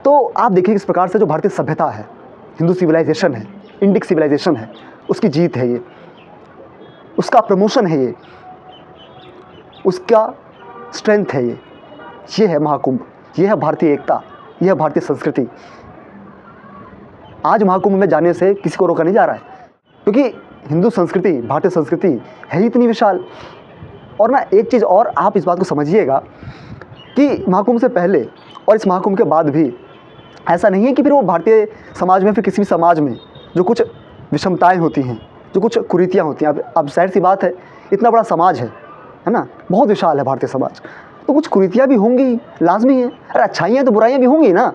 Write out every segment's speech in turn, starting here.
तो आप देखिए किस प्रकार से जो भारतीय सभ्यता है, हिंदू सिविलाइजेशन है, इंडिक सिविलाइजेशन है, उसकी जीत है ये, उसका प्रमोशन है ये, उसका स्ट्रेंथ है ये है महाकुंभ, ये है भारतीय एकता, ये है भारतीय संस्कृति। आज महाकुंभ में जाने से किसी को रोका नहीं जा रहा है, क्योंकि हिंदू संस्कृति, भारतीय संस्कृति है ही इतनी विशाल। और ना एक चीज़ और आप इस बात को समझिएगा कि महाकुंभ से पहले और इस महाकुंभ के बाद भी ऐसा नहीं है कि फिर वो भारतीय समाज में, फिर किसी भी समाज में जो कुछ विषमताएं होती हैं, जो कुछ कुरीतियाँ होती हैं, अब जाहिर सी बात है, इतना बड़ा समाज है ना, बहुत विशाल है भारतीय समाज, तो कुछ कुरीतियाँ भी होंगी, लाजमी है। अरे अच्छाइयाँ तो बुराइयाँ भी होंगी ना।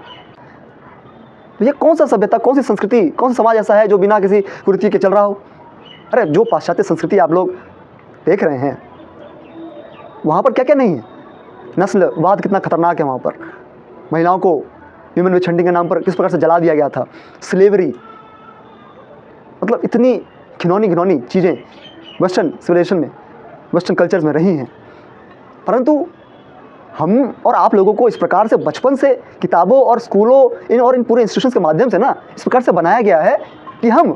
तो ये कौन सा सभ्यता, कौन सी संस्कृति, कौन सा समाज ऐसा है जो बिना किसी कुरीति के चल रहा हो? अरे जो पाश्चात्य संस्कृति आप लोग देख रहे हैं, वहाँ पर क्या क्या नहीं है। नस्लवाद कितना खतरनाक है वहाँ पर, महिलाओं को ह्यूमन विछंडिंग के नाम पर किस प्रकार से जला दिया गया था, स्लेवरी, मतलब इतनी घिनौनी घिनौनी चीज़ें वेस्टर्न सिविलाइजेशन में, वेस्टर्न कल्चर्स में रही हैं। परंतु हम और आप लोगों को इस प्रकार से बचपन से किताबों और स्कूलों इन पूरे इंस्टीट्यूशंस के माध्यम से ना इस प्रकार से बनाया गया है कि हम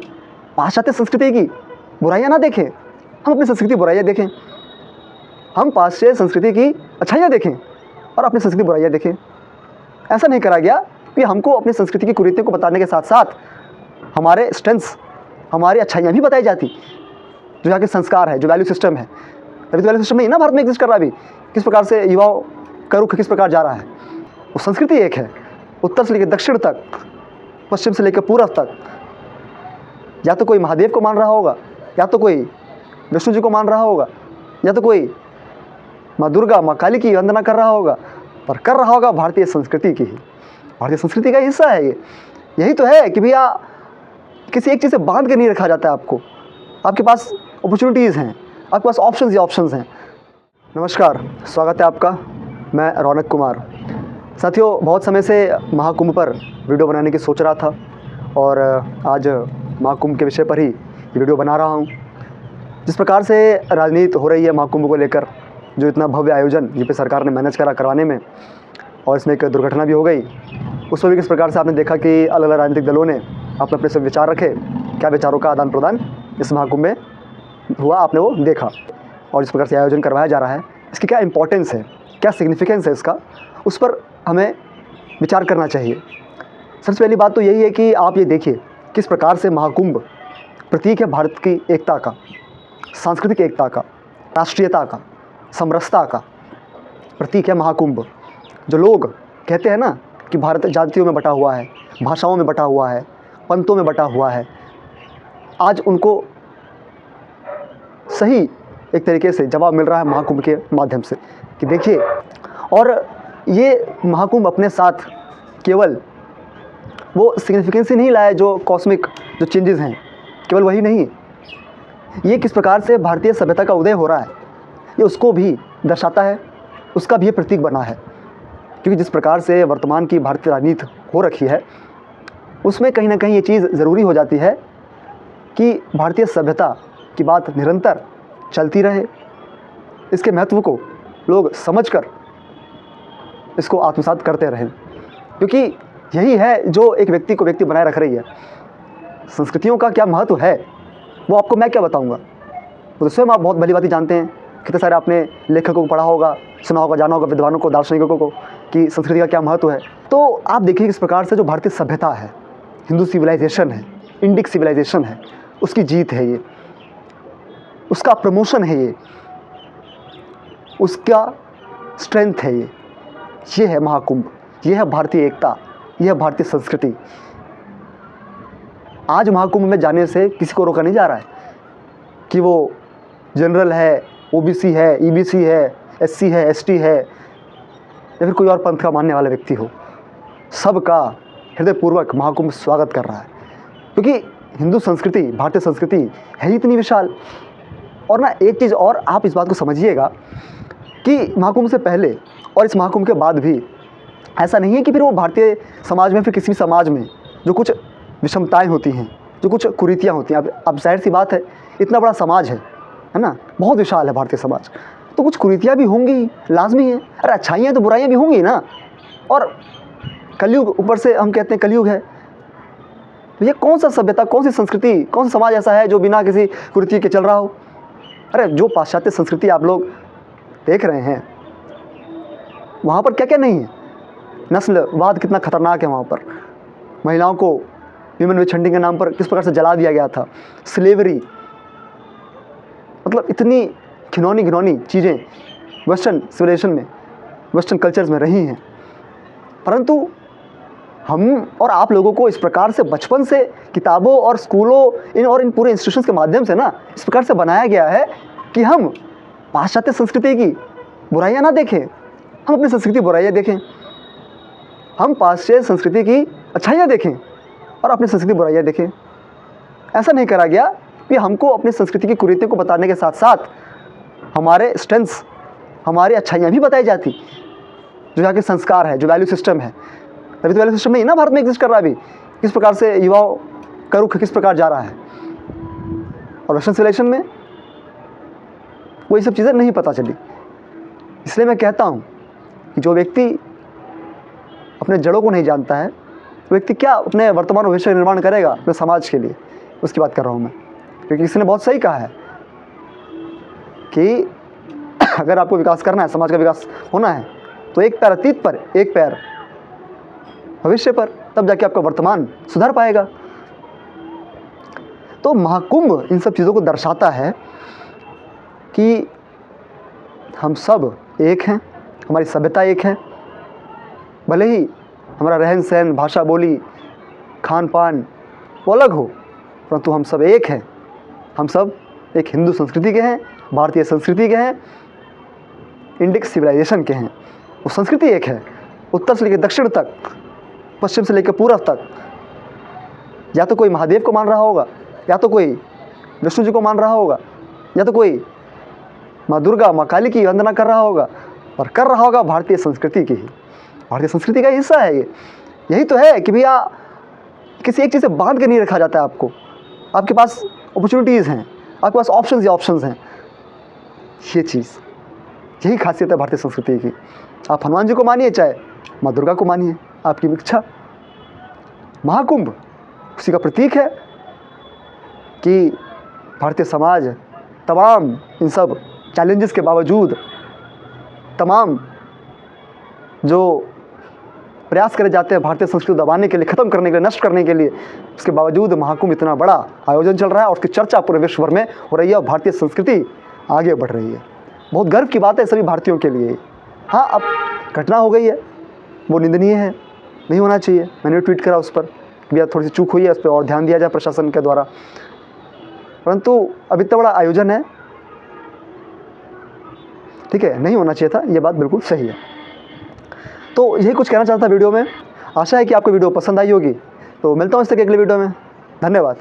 पाश्चात्य संस्कृति की बुराइयां ना देखें, हम अपनी संस्कृति की बुराइयां देखें, हम पाश्चात्य संस्कृति की अच्छाइयां देखें और अपनी संस्कृति की बुराइयां देखें। ऐसा नहीं करा गया कि हमको अपनी संस्कृति की कुरीतियों को बताने के साथ साथ हमारे स्ट्रेंथ्स, हमारी अच्छाइयाँ भी बताई जाती, जो यहाँ के संस्कार है, जो वैल्यू सिस्टम है। तभी तो वैल्यू सिस्टम नहीं ना भारत में एग्जिस्ट कर रहा अभी, किस प्रकार से युवाओं का रुख किस प्रकार जा रहा है। वो संस्कृति एक है, उत्तर से लेकर दक्षिण तक, पश्चिम से लेकर पूर्व तक। या तो कोई महादेव को मान रहा होगा, या तो कोई विष्णु जी को मान रहा होगा, या तो कोई माँ दुर्गा, माँ काली की वंदना कर रहा होगा, पर कर रहा होगा भारतीय संस्कृति की ही। भारतीय संस्कृति का हिस्सा है ये। यही तो है कि भैया किसी एक चीज़ से बांध के नहीं रखा जाता है आपको। आपके पास अपॉर्चुनिटीज़ हैं, आपके पास ऑप्शंस ही ऑप्शंस हैं। नमस्कार, स्वागत है आपका, मैं रौनक कुमार। साथियों, बहुत समय से महाकुंभ पर वीडियो बनाने की सोच रहा था और आज महाकुंभ के विषय पर ही ये वीडियो बना रहा हूँ। जिस प्रकार से राजनीति हो रही है महाकुंभ को लेकर, जो इतना भव्य आयोजन यूपी सरकार ने मैनेज करा करवाने में, और इसमें एक दुर्घटना भी हो गई, उस पर भी किस प्रकार से आपने देखा कि अलग अलग राजनीतिक दलों ने अपने अपने से विचार रखे, क्या विचारों का आदान प्रदान इस महाकुंभ में हुआ, आपने वो देखा। और जिस प्रकार से आयोजन करवाया जा रहा है, इसकी क्या इंपॉर्टेंस है, क्या सिग्निफिकेंस है इसका, उस पर हमें विचार करना चाहिए। सबसे पहली बात तो यही है कि आप ये देखिए किस प्रकार से महाकुंभ प्रतीक है भारत की एकता का, सांस्कृतिक एकता का, राष्ट्रीयता का, समरसता का प्रतीक है महाकुंभ। जो लोग कहते हैं ना कि भारत जातियों में बटा हुआ है, भाषाओं में बटा हुआ है, पंथों में बटा हुआ है, आज उनको सही एक तरीके से जवाब मिल रहा है महाकुंभ के माध्यम से कि देखिए। और ये महाकुंभ अपने साथ केवल वो सिग्निफिकेंस ही नहीं लाया जो कॉस्मिक जो चेंजेस हैं, केवल वही नहीं, ये किस प्रकार से भारतीय सभ्यता का उदय हो रहा है, ये उसको भी दर्शाता है, उसका भी ये प्रतीक बना है। क्योंकि जिस प्रकार से वर्तमान की भारतीय राजनीति हो रखी है, उसमें कहीं ना कहीं ये चीज़ ज़रूरी हो जाती है कि भारतीय सभ्यता की बात निरंतर चलती रहे, इसके महत्व को लोग समझकर इसको आत्मसात करते रहें, क्योंकि यही है जो एक व्यक्ति को व्यक्ति बनाए रख रही है। संस्कृतियों का क्या महत्व है वो आपको मैं क्या बताऊंगा, वो तो स्वयं आप बहुत भली बात जानते हैं। कितने सारे आपने लेखकों को पढ़ा होगा, सुना होगा, जाना होगा, विद्वानों को, दार्शनिकों को, कि संस्कृति का क्या महत्व है। तो आप देखिए किस प्रकार से जो भारतीय सभ्यता है, हिंदू सिविलाइजेशन है, इंडिक सिविलाइजेशन है, उसकी जीत है ये, उसका प्रमोशन है ये, उसका स्ट्रेंथ है ये है महाकुंभ, ये है भारतीय एकता, ये है भारतीय संस्कृति। आज महाकुंभ में जाने से किसी को रोका नहीं जा रहा है कि वो जनरल है, ओबीसी है, ईबीसी है, एससी है, एसटी है, या फिर कोई और पंथ का मानने वाला व्यक्ति हो। सबका हृदयपूर्वक महाकुंभ स्वागत कर रहा है, क्योंकि हिंदू संस्कृति, भारतीय संस्कृति है ही इतनी विशाल। और ना एक चीज़ और आप इस बात को समझिएगा कि महाकुंभ से पहले और इस महाकुंभ के बाद भी ऐसा नहीं है कि फिर वो भारतीय समाज में, फिर किसी भी समाज में जो कुछ विषमताएं होती हैं, जो कुछ कुरीतियाँ होती हैं, अब जाहिर सी बात है, इतना बड़ा समाज है ना, बहुत विशाल है भारतीय समाज, तो कुछ कुरीतियाँ भी होंगी, लाजमी है। अरे अच्छाइयाँ तो बुराइयाँ भी होंगी ना। और कलयुग, ऊपर से हम कहते हैं कलयुग है। तो ये कौन सा सभ्यता, कौन सी संस्कृति, कौन सा समाज ऐसा है जो बिना किसी कुरीति के चल रहा हो? अरे जो पाश्चात्य संस्कृति आप लोग देख रहे हैं, वहाँ पर क्या क्या नहीं है। नस्लवाद कितना खतरनाक है वहाँ पर। महिलाओं को ह्यूमन विचंडी के नाम पर किस प्रकार से जला दिया गया था। स्लेवरी, मतलब इतनी घिनौनी घिनौनी चीज़ें वेस्टर्न सिविलाइजेशन में, वेस्टर्न कल्चर्स में रही हैं। परंतु हम और आप लोगों को इस प्रकार से बचपन से किताबों और स्कूलों इन पूरे इंस्टीट्यूशंस के माध्यम से ना इस प्रकार से बनाया गया है कि हम पाश्चात्य संस्कृति की बुराइयां ना देखें, हम अपनी संस्कृति बुराइयां देखें। हम पाश्चात्य संस्कृति की अच्छाइयाँ देखें और अपनी संस्कृति बुराइयाँ देखें। ऐसा नहीं करा गया कि हमको अपनी संस्कृति की कुरीतियों को बताने के साथ साथ हमारे स्ट्रेंथ्स, हमारी अच्छाइयाँ भी बताई जाती, जो यहाँ के संस्कार है, जो वैल्यू सिस्टम है। अभी तो वैल्यू सिस्टम नहीं ना भारत में एग्जिस्ट कर रहा अभी, किस प्रकार से युवाओं का रुख किस प्रकार जा रहा है। और वेस्टर्न सिविलाइजेशन में वो ये सब चीज़ें नहीं पता चली। इसलिए मैं कहता हूँ कि जो व्यक्ति अपने जड़ों को नहीं जानता है, वो व्यक्ति क्या अपने वर्तमान और भविष्य का निर्माण करेगा अपने समाज के लिए, उसकी बात कर रहा हूँ मैं। क्योंकि किसी ने बहुत सही कहा है कि अगर आपको विकास करना है, समाज का विकास होना है, तो एक पैर अतीत पर, एक पैर भविष्य पर, तब जाके आपका वर्तमान सुधर पाएगा। तो महाकुंभ इन सब चीज़ों को दर्शाता है कि हम सब एक हैं, हमारी सभ्यता एक है। भले ही हमारा रहन सहन, भाषा बोली, खान पान वो अलग हो, परंतु हम सब एक हैं। हम सब एक हिंदू संस्कृति के हैं, भारतीय संस्कृति के हैं, इंडिक सिविलाइजेशन के हैं। वो संस्कृति एक है, उत्तर से लेकर दक्षिण तक, पश्चिम से लेकर पूर्व तक। या तो कोई महादेव को मान रहा होगा, या तो कोई विष्णु जी को मान रहा होगा, या तो कोई माँ दुर्गा, माँ काली की वंदना कर रहा होगा, और कर रहा होगा भारतीय संस्कृति की ही। भारतीय संस्कृति का हिस्सा है ये। यही तो है कि भैया किसी एक चीज़ से बांध के नहीं रखा जाता है आपको। आपके पास अपॉर्चुनिटीज़ हैं, आपके पास ऑप्शंस ही ऑप्शंस हैं। ये चीज़, यही खासियत है भारतीय संस्कृति की। आप हनुमान जी को मानिए, चाहे माँ दुर्गा को मानिए, आपकी इच्छा। महाकुंभ उसी का प्रतीक है कि भारतीय समाज तमाम इन सब चैलेंजेस के बावजूद, तमाम जो प्रयास करे जाते हैं भारतीय संस्कृति दबाने के लिए, ख़त्म करने के लिए, नष्ट करने के लिए, उसके बावजूद महाकुंभ इतना बड़ा आयोजन चल रहा है और उसकी चर्चा पूरे विश्व भर में हो रही है और भारतीय संस्कृति आगे बढ़ रही है। बहुत गर्व की बात है सभी भारतीयों के लिए। हाँ, अब घटना हो गई है, वो निंदनीय है, नहीं होना चाहिए। मैंने ट्वीट करा उस पर, भैया थोड़ी सी चूक हुई है, उस पर और ध्यान दिया जाए प्रशासन के द्वारा। परंतु अब इतना बड़ा आयोजन है, ठीक है, नहीं होना चाहिए था, ये बात बिल्कुल सही है। तो यही कुछ कहना चाहता था वीडियो में। आशा है कि आपको वीडियो पसंद आई होगी। तो मिलता हूँ इस तरह के अगले वीडियो में। धन्यवाद।